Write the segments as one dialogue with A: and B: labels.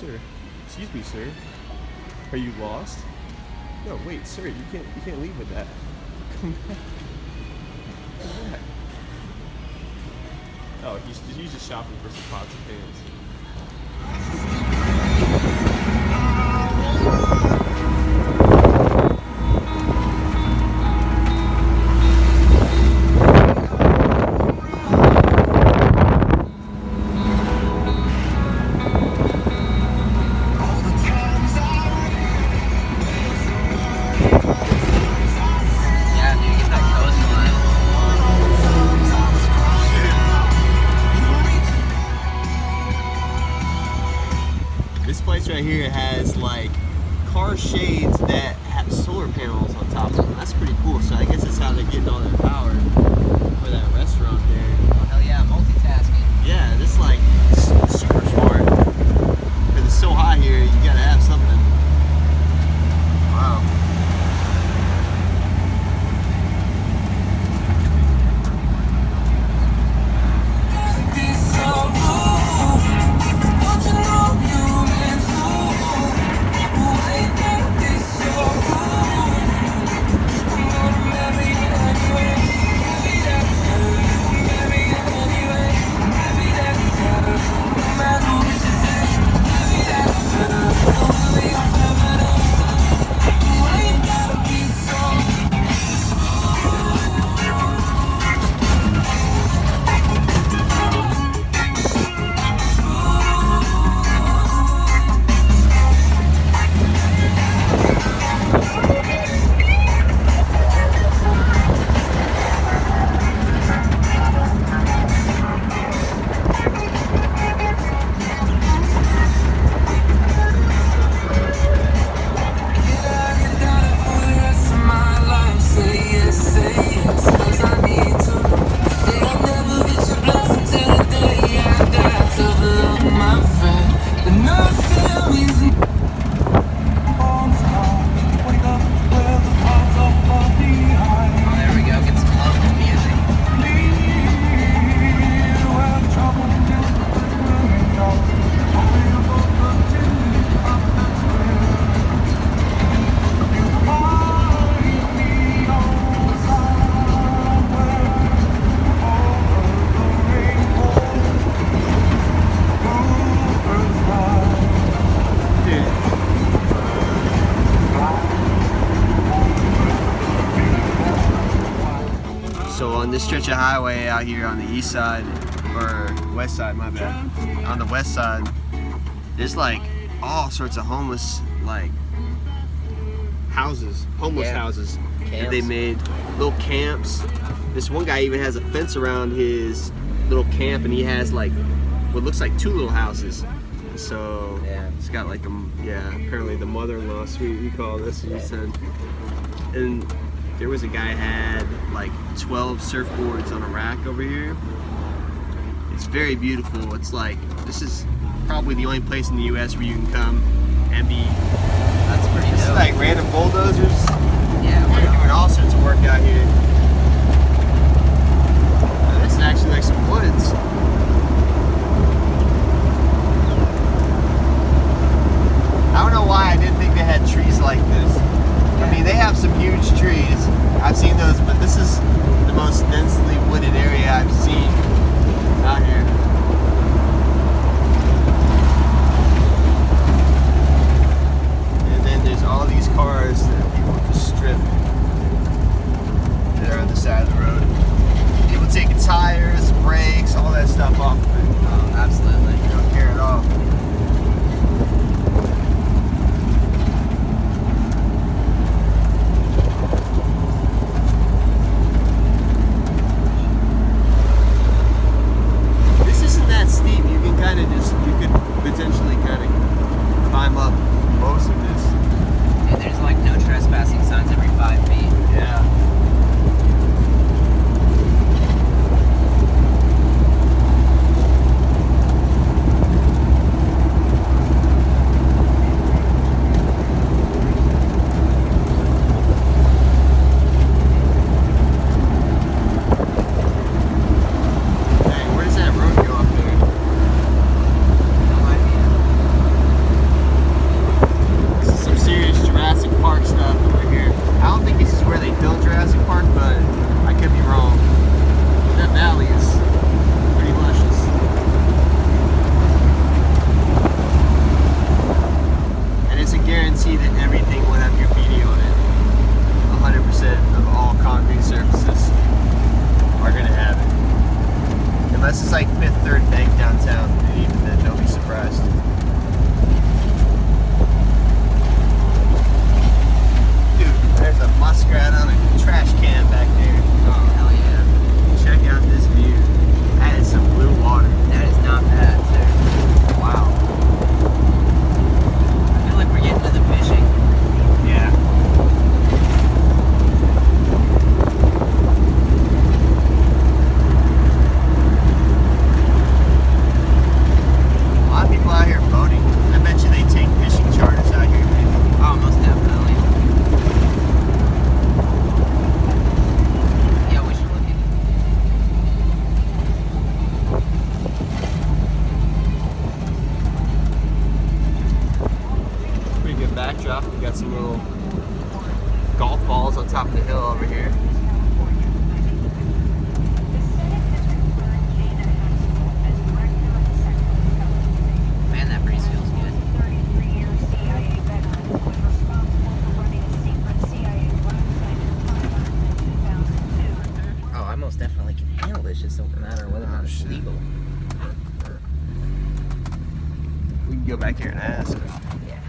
A: Sir, excuse me, sir. Are you lost? No, wait, sir. You can't leave with that. Come back. Come back. Oh, he's just shopping for some pots and pans. Right here has like car shades that have solar panels on top of them. That's pretty cool. So I guess that's how they're getting all their power for that restaurant there.
B: Oh hell yeah, multitasking.
A: Yeah, this is like super smart. Because it's so hot here, you gotta have something. Wow. This stretch of highway out here on the east side, or west side, my bad. On the west side, there's like all sorts of homeless houses, houses that they made, little camps. This one guy even has a fence around his little camp, and he has like what looks like 2 little houses. So yeah, it's got like apparently the mother-in-law suite we call this. And there was a guy had like 12 surfboards on a rack over here. It's very beautiful. It's like, this is probably the only place in the US where you can come and be.
B: That's pretty dope.
A: This is like random bulldozers.
B: Yeah,
A: they're doing all sorts of work out here. This is actually like some woods. I don't know why I didn't think they had trees like this. I mean, they have some huge trees. I've seen those, but this is the most densely wooded area I've seen out here. And then there's all these cars that people just strip that are on the side of the road. People taking tires, brakes, all that stuff off of it.
B: Oh, absolutely.
A: They don't care at all. backdrop. We got some little golf balls on top of the hill over here.
B: Man, that breeze feels good. Oh, I most definitely can handle this. Just don't matter whether or not it's legal.
A: We can go back here and ask.
B: Yeah.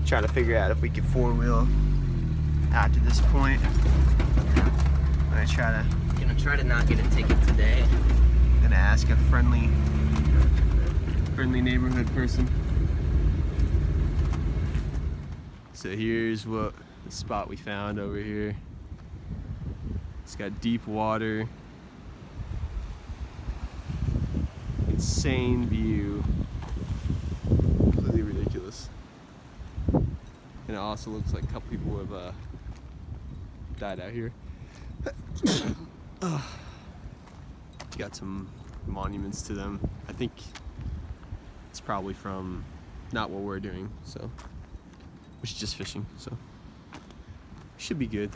A: Try to figure out if we can four-wheel out to this point. I'm
B: Gonna try to not get a ticket today.
A: gonna ask a friendly neighborhood person. So here's what the spot we found over here. It's got deep water. Insane view. Completely ridiculous. And it also looks like a couple people have died out here. Got some monuments to them. I think it's probably from not what we're doing, so which is just fishing, so should be good.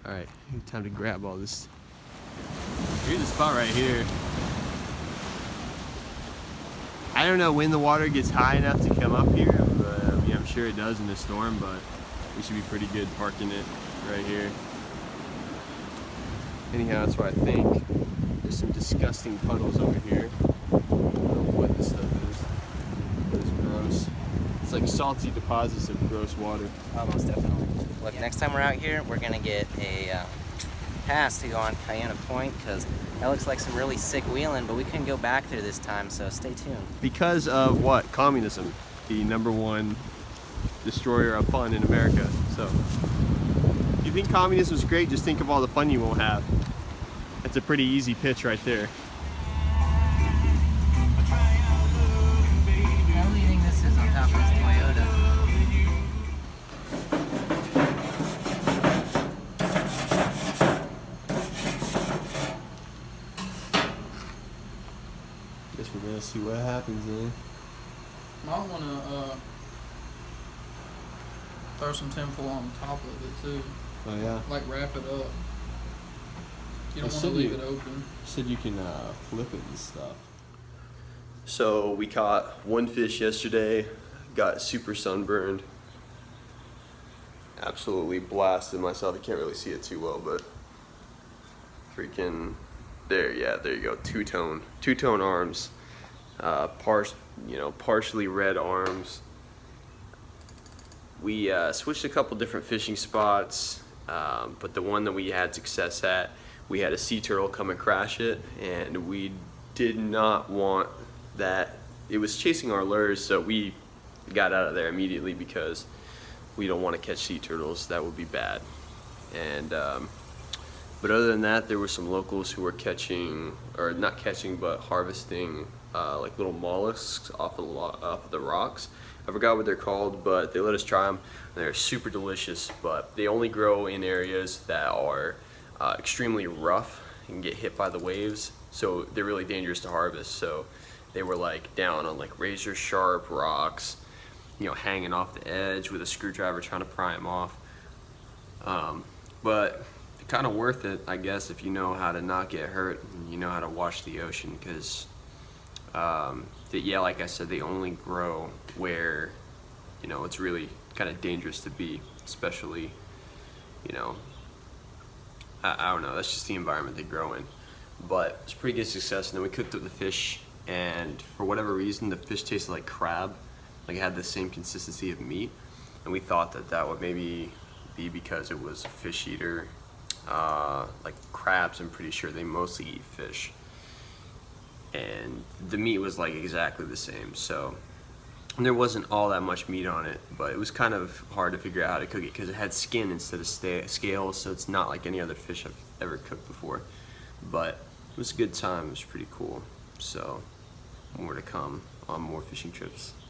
A: All right, time to grab all this. Here's the spot right here. I don't know when the water gets high enough to come up here, but I mean, I'm sure it does in the storm, but we should be pretty good parking it right here. Anyhow, that's what I think. There's some disgusting puddles over here. I don't know what this stuff is, but it's gross. It's like salty deposits of gross water.
B: Almost definitely. Look, next time we're out here, we're gonna get a pass to go on Kaena Point because that looks like some really sick wheeling, but we couldn't go back there this time, so stay tuned.
A: Because of what? Communism, the #1 destroyer of fun in America. So, if you think communism is great, just think of all the fun you won't have. That's a pretty easy pitch right there.
B: How do you think this is on top of this Toyota?
A: Guess we're gonna see what happens then.
C: Might want to throw some tinfoil on top of it too.
A: Oh yeah.
C: Like wrap it up. You don't
A: I
C: want to
A: said
C: leave
A: you-
C: it open.
A: Said you can flip it and stuff. So we caught one fish yesterday, got super sunburned. Absolutely blasted myself. You can't really see it too well, but freaking there, yeah, there you go. Two-tone arms, partially red arms. We switched a couple different fishing spots, but the one that we had success at, we had a sea turtle come and crash it, and we did not want that. It was chasing our lures, so we got out of there immediately because we don't want to catch sea turtles. That would be bad. And but other than that, there were some locals who were catching, or not catching, but harvesting like little mollusks off of the rocks. I forgot what they're called, but they let us try them. They're super delicious, but they only grow in areas that are extremely rough and get hit by the waves, so they're really dangerous to harvest. So they were like down on like razor sharp rocks, hanging off the edge with a screwdriver trying to pry them off. But kind of worth it, I guess, if you know how to not get hurt and you know how to watch the ocean, because yeah, like I said, they only grow where it's really kind of dangerous to be, especially I don't know, that's just the environment they grow in. But it's pretty good success. And then we cooked up the fish, and for whatever reason the fish tasted like crab, like it had the same consistency of meat, and we thought that would maybe be because it was a fish eater. Like crabs, I'm pretty sure they mostly eat fish, and the meat was like exactly the same, so there wasn't all that much meat on it, but it was kind of hard to figure out how to cook it because it had skin instead of scales, so it's not like any other fish I've ever cooked before. But it was a good time. It was pretty cool. So more to come on more fishing trips.